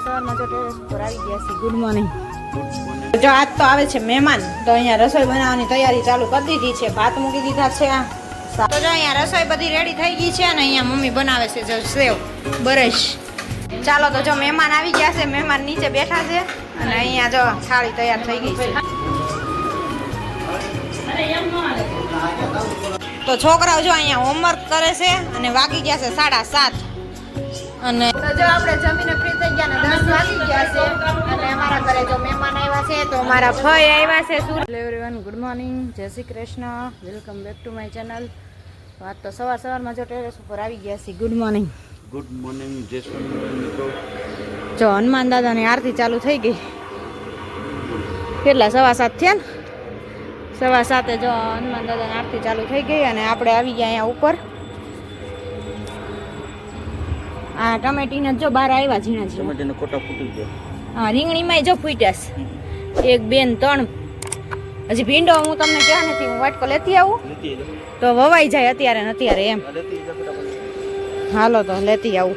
સવારમાં જો ટેરેસ પર આવી ગયા છે. Good morning. જો આજ તો આવે છે મહેમાન, તો અહીંયા રસોઈ બનાવવાની તૈયારી ચાલુ કરી દીધી છે. ભાત મૂકી દીધા છે. તો જો અહીંયા રસોઈ બધી રેડી થઈ ગઈ છે અને અહીંયા મમ્મી બનાવે છે જો સેવ બરસ. ચાલો તો જો મહેમાન આવી ગયા છે. મહેમાન નીચે બેઠા છે અને અહીંયા જો થાળી તૈયાર થઈ ગઈ છે. તો છોકરાઓ જો અહીંયા હોમવર્ક કરે છે અને વાગી ગયા છે 7:30. અને તો જો આપણે જમીને ફ્રી થઈ ગયા ને 10 વાગી ગયા છે અને અમારા ઘરે જો મહેમાન આવ્યા છે. તો મારા ભાઈ આવ્યા છે. હેલો એવરીવન, ગુડ મોર્નિંગ, જય Shri Krishna, welcome back to my channel. વાત તો સવારમાં જો ટેરેસ ઉપર આવી ગયા છે. Good morning. ગુડ મોર્નિંગ જય સ્વામિનારાયણ મિત્રો. જો હનુમાન દાદાની આરતી ચાલુ થઈ ગઈ. કેટલા 7:15 થયા ને? 7:15 જો હનુમાન દાદાની આરતી ચાલુ થઈ ગઈ અને આપણે આવી ગયા અહીંયા ઉપર. આ ટમેટીને જો બહાર આવ્યા ઝીણા ઝીણા. ટમેટીના કોટા ફૂટી ગયા. હા, રીંગણીમાં જો ફૂટ્યા છે. 1 2 ને 3. હજી ભીંડો હું તમને ક્યાં નથી, હું વાટકો લેતી આવું તો વવાઈ જાય અત્યારે ને અત્યારે એમ. હાલો તો લેતી આવું.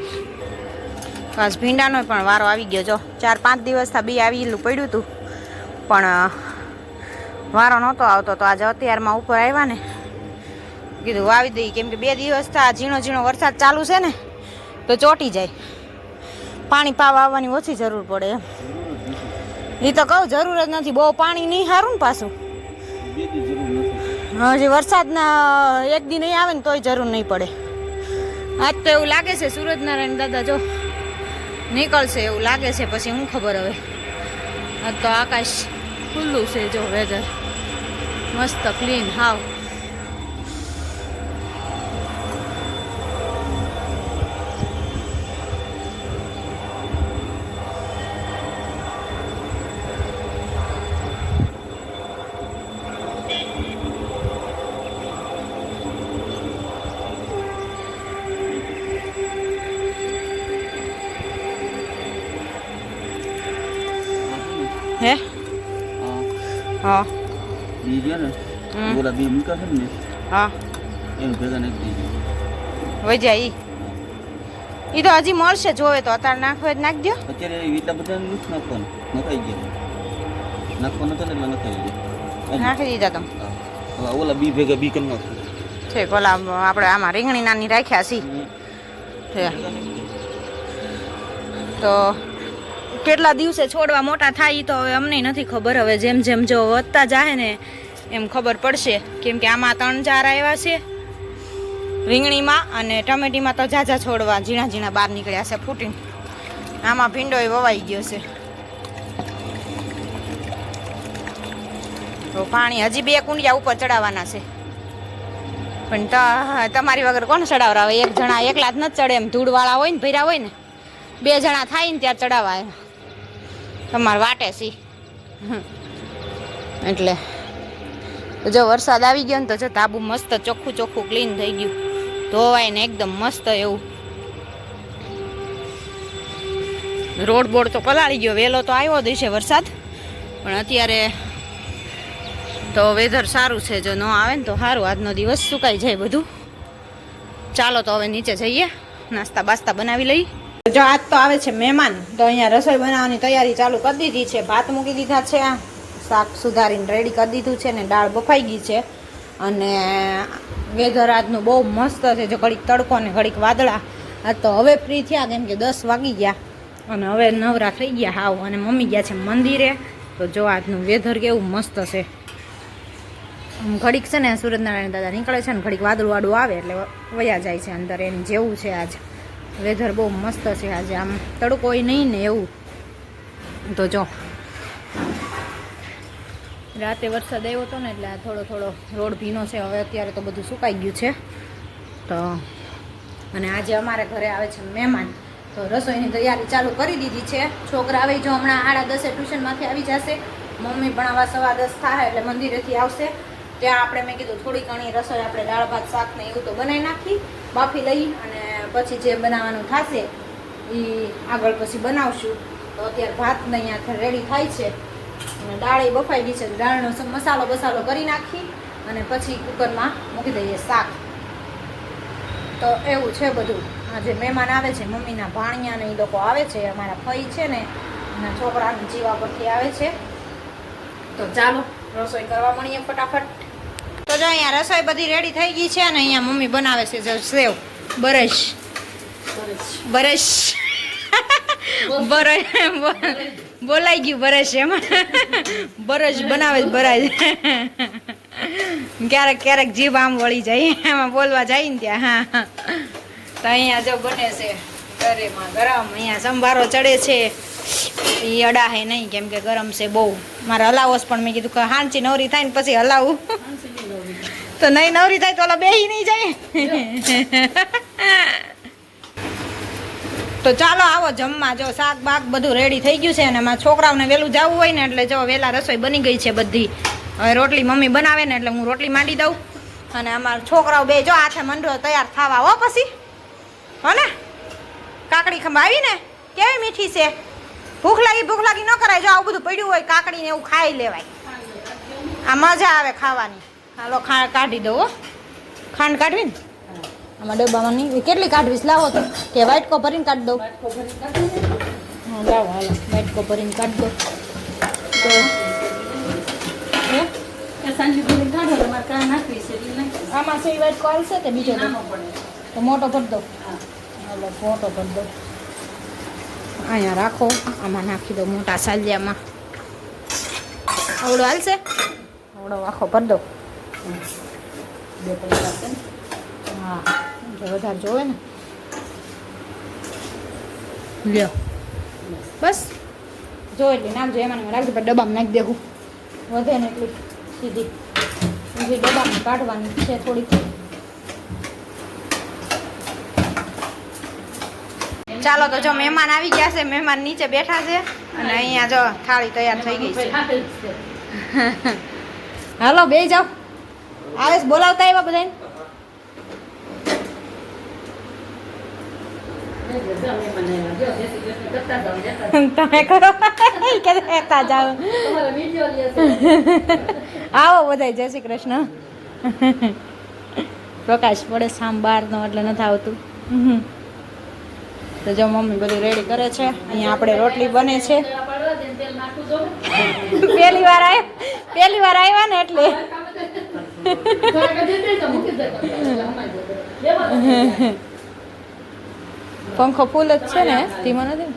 બસ ભીંડાનો પણ વારો આવી ગયો. જો 4-5 દિવસથી બી આવેલું પડ્યું હતું પણ વારો નહોતો આવતો. તો આજે અત્યારમાં ઉપર આવ્યા ને કીધું વાવી દઈ, કેમ કે 2 દિવસથી આ ઝીણો ઝીણો વરસાદ ચાલુ છે ને તો ચોટી જાય. પાણી પાવા આવવાની ઓછી જરૂર પડે એમ. એ તો કહું જરૂર જ નથી, બહુ પાણી નહીં સારું ને પાછું. હજી વરસાદના 1 દી નહીં આવે ને તોય જરૂર નહીં પડે. આજ તો એવું લાગે છે સૂરજનારાયણ દાદા જો નીકળશે એવું લાગે છે. પછી હું ખબર હવે. આજ તો આકાશ ખુલ્લું છે જો, વેધર મસ્ત ક્લીન હાવ. હે હા બી ગયા ને બોલા બી મૂકા છે ને હા એમ ભેગા નાખી દીધી. વજાઈ ઈ તો હજી મળશે, જોવે તો અત્યારે નાખવે જ નાખી દો. અત્યારે એટલા બધા નથી નાખવાનું, નખાઈ ગયા. નાખવાનું તો એટલે નખાઈ ગયા. નાખી દીધા તમે? હવે ઓલા બી ભેગા બી કરી નાખો છે. ઓલા આપણે આમાં રીંગણી નાની રાખ્યા છી તો કેટલા દિવસે છોડવા મોટા થાય તો હવે અમને નથી ખબર. હવે જેમ જેમ જો વધતા જાય ને એમ ખબર પડશે. કેમ કે આમાં 3-4 આવ્યા છે રીંગણીમાં અને ટમેટીમાં તો ઝાઝા છોડવા ઝીણા ઝીણા બહાર નીકળ્યા છે ફૂટીને. આમાં ભીંડોય વવાઈ ગયો છે. તો પાણી હજી 2 કુંડિયા ઉપર ચડાવવાના છે પણ તમારી વગર કોણ ચડાવરાવે? એક જણા એકલા જ નથી ચડે. એમ ધૂળવાળા હોય ને, ભર્યા હોય ને, 2 જણા થાય ને ત્યારે ચડાવાય. તમારે વાટે સી એટલે જો વરસાદ આવી ગયો ને તો જો તાબુ મસ્ત ચોખ્ખું ચોખ્ખું ક્લીન થઈ ગયું, ધોવાય ને એકદમ મસ્ત એવું. રોડ બોર્ડ તો પલાળી ગયો. વહેલો તો આવ્યો દિવસે વરસાદ પણ અત્યારે તો વેધર સારું છે. જો ન આવે ને તો સારું, આજનો દિવસ સુકાઈ જાય બધું. ચાલો તો હવે નીચે જઈએ, નાસ્તા બાસ્તા બનાવી લઈ. જો આજ તો આવે છે મહેમાન, તો અહીંયા રસોઈ બનાવવાની તૈયારી ચાલુ કરી દીધી છે. ભાત મૂકી દીધા છે, શાક સુધારીને રેડી કરી દીધું છે ને દાળ બફાઈ ગઈ છે. અને વેધર આજનું બહુ મસ્ત છે. જો ઘડીક તડકો ને ઘડીક વાદળા. આજ તો હવે ફ્રી થયા કેમ કે 10 વાગી ગયા અને હવે નવરા થઈ ગયા હાવ. અને મમ્મી ગયા છે મંદિરે. તો જો આજનું વેધર કેવું મસ્ત છે. ઘડીક છે ને સૂરજનારાયણ દાદા નીકળે છે ને ઘડીક વાદળું વાળું આવે એટલે વયા જાય છે અંદર. એમ જેવું છે આજ વેધર બહુ મસ્ત છે આજે. આમ તડકોય નહીં ને એવું. તો જો રાતે વરસાદ આવ્યો હતો ને એટલે આ થોડો થોડો રોડ ભીનો છે. હવે અત્યારે તો બધું સુકાઈ ગયું છે. તો અને આજે અમારે ઘરે આવે છે મહેમાન, તો રસોઈની તૈયારી ચાલુ કરી દીધી છે. છોકરા આવે જો હમણાં 10:30 ટ્યુશનમાંથી આવી જશે. મમ્મી પણ આવા 10:15 થાય એટલે મંદિરેથી આવશે. ત્યાં આપણે મેં કીધું થોડી ઘણી રસોઈ આપણે દાળ ભાત શાક ને એવું તો બનાવી નાખી, બાફી લઈ અને પછી જે બનાવવાનું થશે એ આગળ પછી બનાવશું. તો અત્યારે ભાત ને અહીંયા રેડી થાય છે અને દાળ એ બફાઈ ગઈ છે. દાળનો મસાલો બસાલો કરી નાખી અને પછી કુકરમાં મૂકી દઈએ શાક. તો એવું છે બધું. આજે મહેમાન આવે છે, મમ્મીના ભાણિયા ને એ લોકો આવે છે, અમારા ફઈ છે ને એના છોકરાની જીવા પરથી આવે છે. તો ચાલો રસોઈ કરવા મળીએ ફટાફટ. તો જો અહીંયા રસોઈ બધી રેડી થઈ ગઈ છે અને અહીંયા મમ્મી બનાવે છે જો સેવ બરશ બોલાઈ ગયું બરશ એમાં બરશ બનાવે બરાજ. ક્યારેક ક્યારેક જીભ આમ વળી જાય એમાં બોલવા જાય ને ત્યાં. હા તો અહીંયા જો બને છે ઘરેમાં ગરમ. અહીંયા સંભારો ચડે છે એ અડાહે નહીં કેમ કે ગરમ છે બહુ. મારે હલાવોસ પણ મેં કીધું કે હાંચી નવરી થાય ને પછી હલાવું તો નહીં નવરી થાય તો ઓલા બેહી નહીં જાય. તો ચાલો આવો જમવા. જો શાક બાક બધું રેડી થઈ ગયું છે અને મારા છોકરાઓને વહેલું જવું હોય ને એટલે જો વહેલા રસોઈ બની ગઈ છે બધી. હવે રોટલી મમ્મી બનાવે ને એટલે હું રોટલી માંડી દઉં અને અમારા છોકરાઓ બે જો હાથે મંડો તૈયાર થવા હો પછી. હો ને કાકડી ખંભાવી ને કેવી મીઠી છે. ભૂખ લાગી ન કરાય. જો આવું બધું પડ્યું હોય કાકડી ને એવું ખાઈ લેવાય. આ મજા આવે ખાવાની. હાલો કાઢી દો. ખાંડ કાઢવી ને આમાં ડબ્બામાં નહીં. કેટલી કાઢવીશ લાવો તો કે વાઇટકો ભરીને કાઢી દઉં. હા લાવો હાલો વાઇટકો ભરીને કાઢી દો. તો આમાં છે વાઇટકો આવશે કે બીજો તો મોટો ભરી દો. હાલો મોટો ભરી દો. અહીંયા રાખો. આમાં નાખી દો મોટા સાલિયામાં. આવડો હાલશે? આવડો આખો ભરી દો. હા વધારે જોવે ને. લ્યો બસ જો એટલી નાખજો. એમાં રાખજો પણ ડબ્બામાં નાખી દેવું. વધે ને એટલી સીધી ડબ્બામાં કાઢવાની છે થોડીક. ચાલો તો જો મહેમાન આવી ગયા છે. મહેમાન નીચે બેઠા છે અને અહીંયા જો થાળી તૈયાર થઈ ગઈ છે. હાલો બે જાઓ. આવે બોલાવતા આવ્યા બધાને. તમે કરો કે કહેતા જાઓ. આવો બધા જય શ્રી કૃષ્ણ. પ્રકાશ પડે સામ બહાર નો એટલે નથી આવતું. તો જો મમ્મી બધું રેડી કરે છે. અહીંયા આપણે રોટલી બને છે. પહેલી વાર આવ્યા ને એટલે પંખો ફૂલ જ છે ને ધીમો નથી.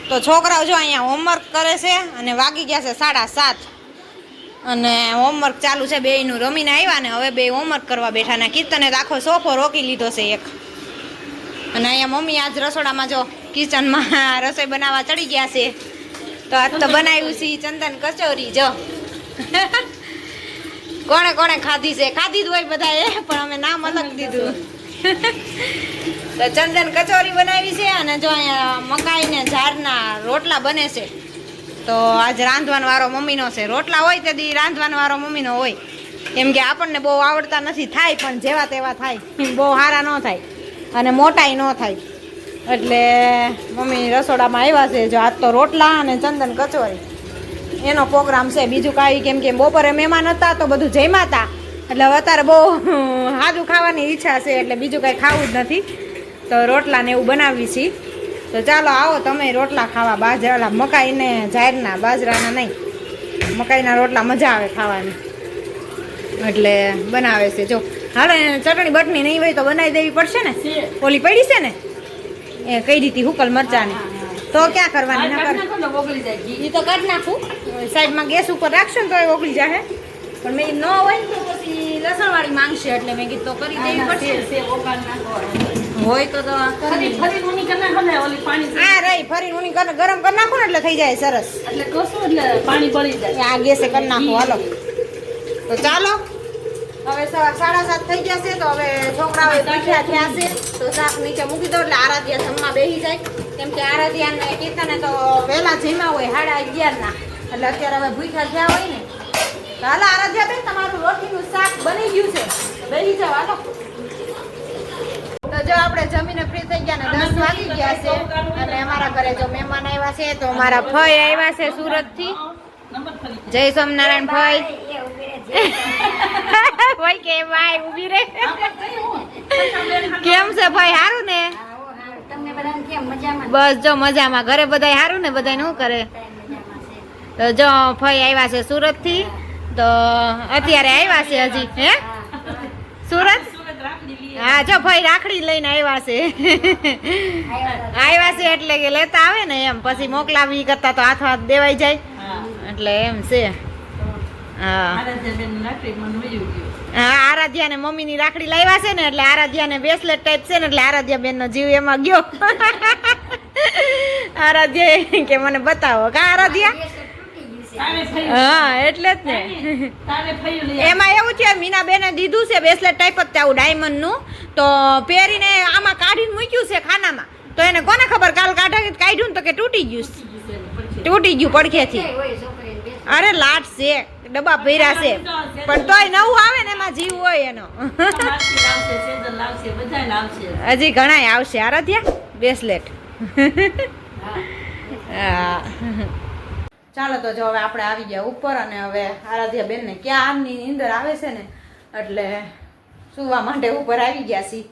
તો છોકરાઓ જો અહીંયા હોમવર્ક કરે છે અને વાગી ગયા છે 7:30 અને હોમવર્ક ચાલુ છે. બેયનું રમીને આવ્યા ને હવે બે હોમવર્ક કરવા બેઠા ને કીર્તને આખો સોફો રોકી લીધો છે એક. અને અહીંયા મમ્મી આજ રસોડામાં જો કિચનમાં રસોઈ બનાવવા ચડી ગયા છે. તો આજ તો બનાવ્યું છે ચંદન કચોરી. જો કોણે કોણે ખાધી છે? ખાધી જ હોય બધાએ પણ અમે નામ અલગ દીધું. તો ચંદન કચોરી બનાવી છે અને જો અહીંયા મકાઈ ને ઝાડના રોટલા બને છે. તો આજ રાંધવાનો વારો મમ્મીનો છે. રોટલા હોય તેથી રાંધવાનો વારો મમ્મીનો હોય કેમ કે આપણને બહુ આવડતા નથી. થાય પણ જેવા તેવા થાય. બહુ સારા ન થાય અને મોટાઈ ન થાય. એટલે મમ્મી રસોડામાં આવ્યા છે. જો આજ તો રોટલા અને ચંદન કચોરી એનો પ્રોગ્રામ છે. બીજું કાંઈ કેમ કે બપોરે મહેમાન હતા તો બધું જમ્યા હતા એટલે હવે અત્યારે બહુ સાદું ખાવાની ઈચ્છા છે એટલે બીજું કાંઈ ખાવું જ નથી. તો રોટલા ને એવું બનાવી છીએ. તો ચાલો આવો તમે રોટલા ખાવા. બાજરાના મકાઈને ઝાડના બાજરાના નહીં મકાઈના રોટલા મજા આવે ખાવાની એટલે બનાવે છે. જો હાલો ચટણી બટણી નહીં હોય તો બનાવી દેવી પડશે ને. ઓલી પડી છે ને એ કઈ રીતે હુકલ મરચાની તો ક્યાં કરવાની ના કર એ તો કાઢ નાખું. સાઈડમાં ગેસ ઉપર રાખશો ને તો એ ઓગળી જાય. પણ મેં ન હોય તો પછી લસણવાળી માંગશે એટલે મેં કીધું તો કરી દેવી પડશે. હોય તો હા રહી ફરી ઊની ગરમ કરી નાખો ને એટલે થઈ જાય સરસ. એટલે પાણી બળી જાય. આ ગેસે કરી નાખો. હાલો તો ચાલો હવે 7:30 થઈ ગયા છે. તો હવે છોકરાઓ ભૂખ્યા થયા છે તો શાક નીચે મૂકી દો એટલે આરાધ્યા જમવા બેસી જાય. કેમ કે આરાધ્યાન ને કીર્તને તો વહેલા જમ્યા હોય 11:30 ના, એટલે અત્યારે હવે ભૂખ્યા થયા હોય ને. તો હાલો આરાધ્યા બેન, તમારું રોટીનું શાક બની ગયું છે, બેસી જાઓ હાલો. તો જો આપણે જમીને ફ્રી થઈ ગયા ને 10 વાગી ગયા છે, અને અમારા ઘરે જો મહેમાન આવ્યા છે, તો મારા ભાઈ આવ્યા છે સુરત થી. જય સ્વામિનારાયણ ભાઈ. ભાઈ કે ભાઈ ઊભી રે. કેમ છે ભાઈ? સારું ને? બસ જો મજામાં. ઘરે બધાય સારું ને? બધાય શું કરે? તો જો ભાઈ આવ્યા છે સુરત થી, તો અત્યારે આવ્યા છે હજી. હે સુરત? હા જો ભાઈ રાખડી લઈને આવ્યા છે. આવ્યા છે એટલે કે લેતા આવે ને એમ, પછી મોકલાવી કરતા તો હાથ દેવાઈ જાય, એટલે એમ છે. હા આરાધ્યા ને મમ્મી ની રાખડી લાવ્યા છે ને, એટલે આરાધ્યા ને બ્રેસલેટ ટાઈપ છે ને, એટલે આરાધ્યા બેન નો જીવ એમાં ગયો. આરાધ્યા કે મને બતાવો. કા આરાધ્યા? હા એટલે જ ને. એમાં એવું છે, મીના બેને દીધું છે બ્રેસલેટ ટાઈપ જ આવું ડાયમંડ નું, તો પહેરીને આમાં કાઢીને મૂક્યું છે ખાનામાં, તો એને કોને ખબર કાલ કાઢ્યું ને તો કે તૂટી ગયું પડખેથી. અરે લાટ છે, ડબ્બા ભર્યા છે, પણ તોય નવું આવે ને એમાં જીવ હોય એનો. હજી ઘણાય આવશે આરાધ્યા બ્રેસલેટ. હા ચાલો તો જો હવે આપણે આવી ગયા ઉપર, અને હવે આરાધ્યા બેન ને ક્યાં આમની નીંદર આવે છે ને, એટલે સુવા માટે ઉપર આવી ગયા છીએ.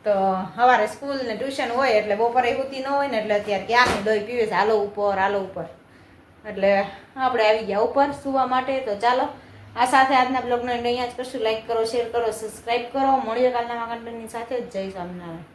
તો સવારે સ્કૂલ ને ટ્યુશન હોય એટલે બપોરે સૂતી ન હોય ને, એટલે અત્યારે ક્યાંની દોઈ પીવે છે, હાલો ઉપર. એટલે આપણે આવી ગયા ઉપર સુવા માટે. તો ચાલો આ સાથે આજના બ્લોગનો અહીંયા જ કરશું. લાઈક કરો, શેર કરો, સબસ્ક્રાઈબ કરો. મળીએ કાલના કન્ટેન્ટની સાથે. જય સ્વામિનારાયણ.